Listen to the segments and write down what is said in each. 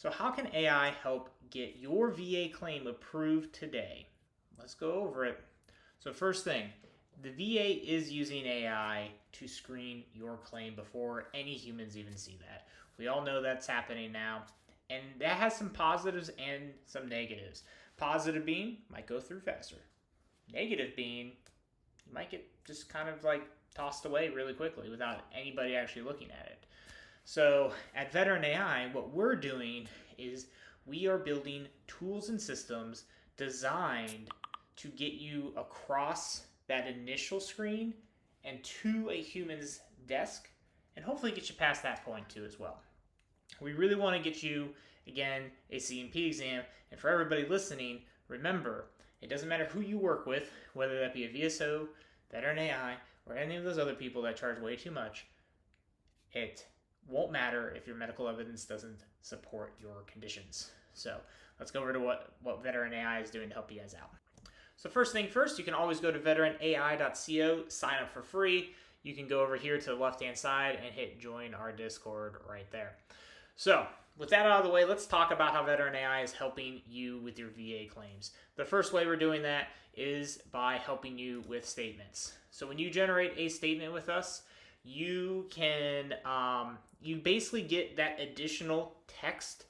So how can AI help get your VA claim approved today? Let's go over it. So first thing, the VA is using AI to screen your claim before any humans even see that. We all know that's happening now, and that has some positives and some negatives. Positive being, might go through faster. Negative being, you might get just kind of like tossed away really quickly without anybody actually looking at it. So at Veteran AI, what we're doing is we are building tools and systems designed to get you across that initial screen and to a human's desk, and hopefully get you past that point too as well. We really want to get you, again, a C&P exam, and for everybody listening, remember, it doesn't matter who you work with, whether that be a VSO, Veteran AI, or any of those other people that charge way too much. It won't matter if your medical evidence doesn't support your conditions. So let's go over to what Veteran AI is doing to help you guys out. So first thing first, you can always go to veteranai.co, sign up for free. You can go over here to the left-hand side and hit join our Discord right there. So with that out of the way, let's talk about how Veteran AI is helping you with your VA claims. The first way we're doing that is by helping you with statements. So when you generate a statement with us, you can you basically get that additional text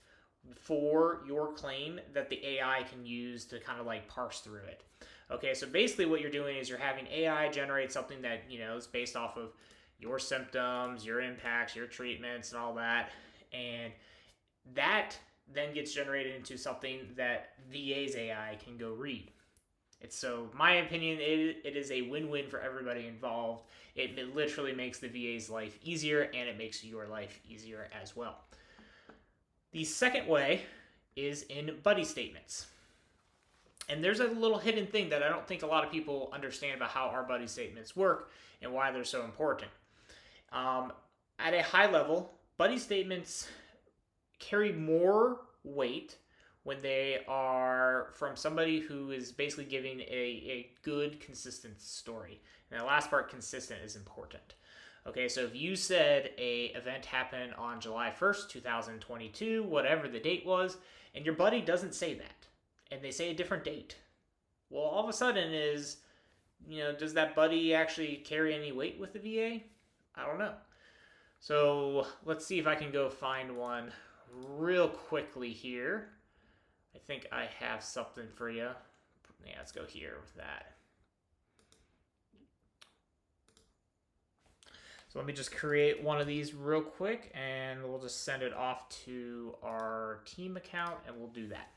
for your claim that the AI can use to kind of like parse through it. Okay, so basically what you're doing is you're having AI generate something that, you know, is based off of your symptoms, your impacts, your treatments, and all that, and that then gets generated into something that VA's AI can go read. So my opinion, it is a win-win for everybody involved. It literally makes the VA's life easier, and it makes your life easier as well. The second way is in buddy statements. And there's a little hidden thing that I don't think a lot of people understand about how our buddy statements work and why they're so important. At a high level, buddy statements carry more weight when they are from somebody who is basically giving a good, consistent story. And the last part, consistent, is important. Okay, so if you said a event happened on July 1st, 2022, whatever the date was, and your buddy doesn't say that, and they say a different date, well, all of a sudden is, you know, does that buddy actually carry any weight with the VA? I don't know. So let's see if I can go find one real quickly here. I think I have something for you. Yeah, let's go here with that. So let me just create one of these real quick, and we'll just send it off to our team account, and we'll do that.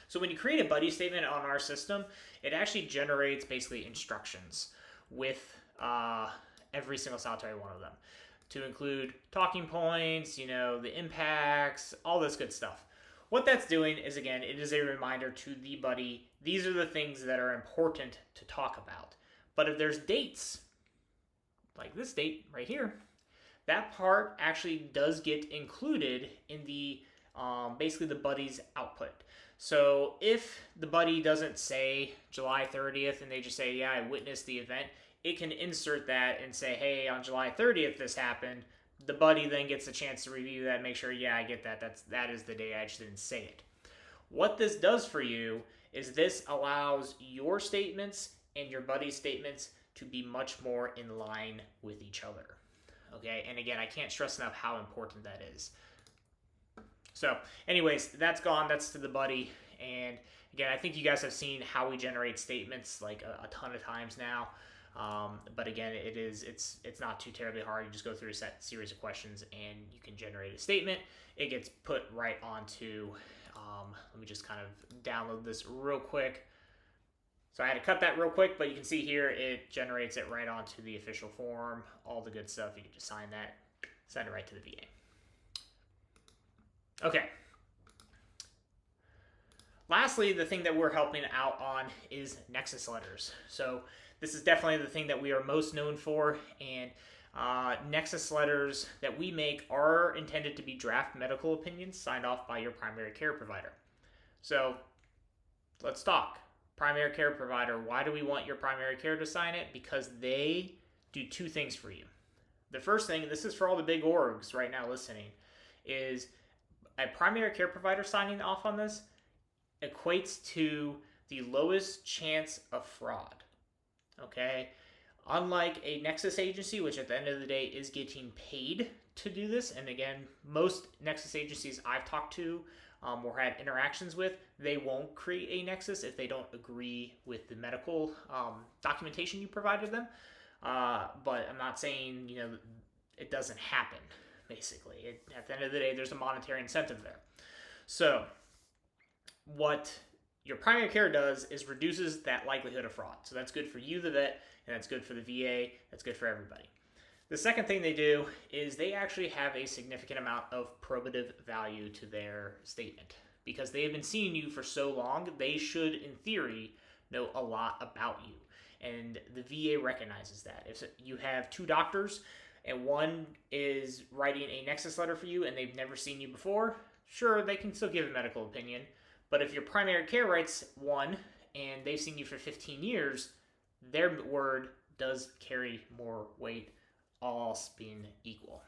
So when you create a buddy statement on our system, it actually generates basically instructions with every single solitary one of them, to include talking points, you know, the impacts, all this good stuff. What that's doing is, again, it is a reminder to the buddy, these are the things that are important to talk about. But if there's dates, like this date right here, that part actually does get included in the basically the buddy's output. So if the buddy doesn't say July 30th and they just say, yeah, I witnessed the event, it can insert that and say, hey, on July 30th this happened. The buddy then gets a chance to review that and make sure, yeah, I get that. That is the day, I just didn't say it. What this does for you is this allows your statements and your buddy's statements to be much more in line with each other. Okay, and again, I can't stress enough how important that is. So anyways, that's gone. That's to the buddy. And again, I think you guys have seen how we generate statements like a ton of times now. But again, it's not too terribly hard. You just go through a set series of questions and you can generate a statement. It gets put right onto, let me just kind of download this real quick. So I had to cut that real quick, but you can see here, it generates it right onto the official form, all the good stuff. You can just sign that, send it right to the VA. Okay. Lastly, the thing that we're helping out on is Nexus letters. So this is definitely the thing that we are most known for, and Nexus letters that we make are intended to be draft medical opinions signed off by your primary care provider. So let's talk. Primary care provider, why do we want your primary care to sign it? Because they do two things for you. The first thing, this is for all the big orgs right now listening, is a primary care provider signing off on this equates to the lowest chance of fraud. Okay? Unlike a Nexus agency, which at the end of the day is getting paid to do this, and again, most Nexus agencies I've talked to or had interactions with, they won't create a Nexus if they don't agree with the medical documentation you provided them. But I'm not saying, it doesn't happen, basically. At the end of the day, there's a monetary incentive there. So what your primary care does is reduces that likelihood of fraud. So that's good for you, the vet, and that's good for the VA. That's good for everybody. The second thing they do is they actually have a significant amount of probative value to their statement. Because they have been seeing you for so long, they should, in theory, know a lot about you. And the VA recognizes that. If you have two doctors and one is writing a Nexus letter for you and they've never seen you before, sure, they can still give a medical opinion. But if your primary care writes one and they've seen you for 15 years, their word does carry more weight, all else being equal.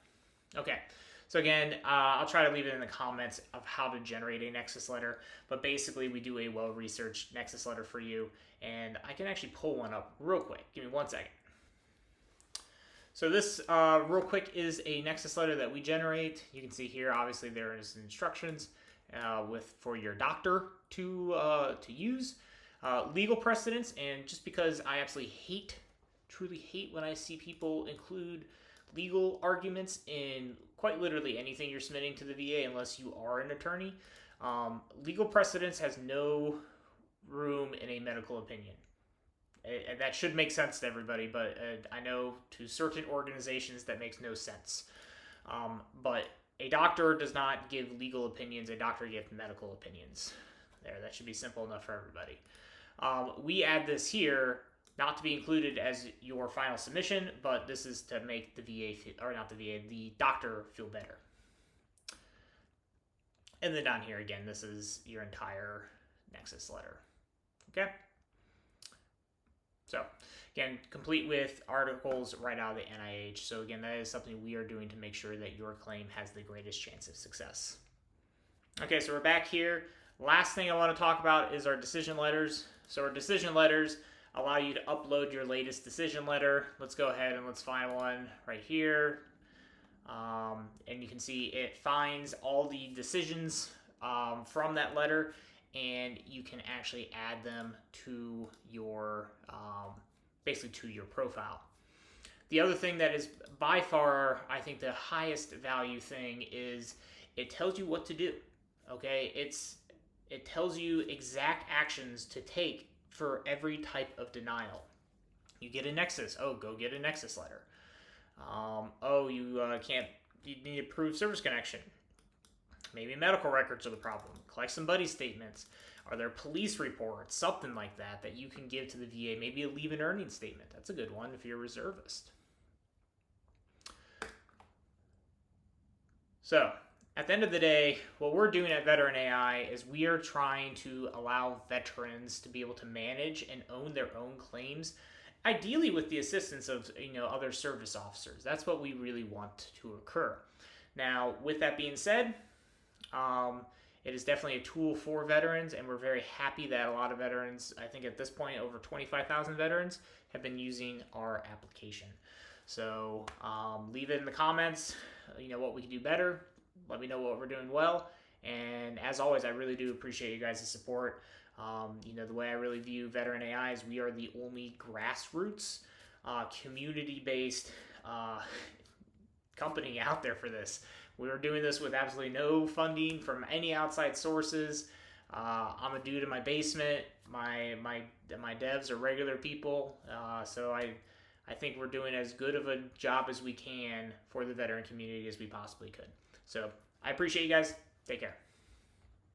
Okay, so again, I'll try to leave it in the comments of how to generate a Nexus letter, but basically we do a well-researched Nexus letter for you, and I can actually pull one up real quick. Give me 1 second. So this, real quick, is a Nexus letter that we generate. You can see here, obviously, there is instructions for your doctor to use. Legal precedents, and just because I absolutely truly hate when I see people include legal arguments in quite literally anything you're submitting to the VA unless you are an attorney. Legal precedence has no room in a medical opinion. That should make sense to everybody, but I know to certain organizations that makes no sense. But a doctor does not give legal opinions, a doctor gives medical opinions. That should be simple enough for everybody. We add this here not to be included as your final submission, but this is to make the the doctor feel better. And then down here again, this is your entire Nexus letter. Okay? So, again, complete with articles right out of the NIH. So again, that is something we are doing to make sure that your claim has the greatest chance of success. Okay, so we're back here. Last thing I want to talk about is our decision letters. So our decision letters allow you to upload your latest decision letter. Let's go ahead and let's find one right here. And you can see it finds all the decisions from that letter, and you can actually add them to your, basically to your profile. The other thing that is by far, I think, the highest value thing is it tells you what to do. Okay, it tells you exact actions to take for every type of denial. You get a Nexus. Oh, go get a Nexus letter. You need to prove service connection. Maybe medical records are the problem. Collect some buddy statements. Are there police reports? Something like that you can give to the VA. Maybe a leave and earning statement. That's a good one if you're a reservist. So, at the end of the day, what we're doing at Veteran AI is we are trying to allow veterans to be able to manage and own their own claims, ideally with the assistance of other service officers. That's what we really want to occur. Now, with that being said, it is definitely a tool for veterans, and we're very happy that a lot of veterans, I think at this point over 25,000 veterans, have been using our application. So leave it in the comments, what we can do better. Let me know what we're doing well. And as always, I really do appreciate you guys' support. The way I really view Veteran AI is we are the only grassroots, community-based company out there for this. We're doing this with absolutely no funding from any outside sources. I'm a dude in my basement. My devs are regular people. So I think we're doing as good of a job as we can for the veteran community as we possibly could. So I appreciate you guys. Take care.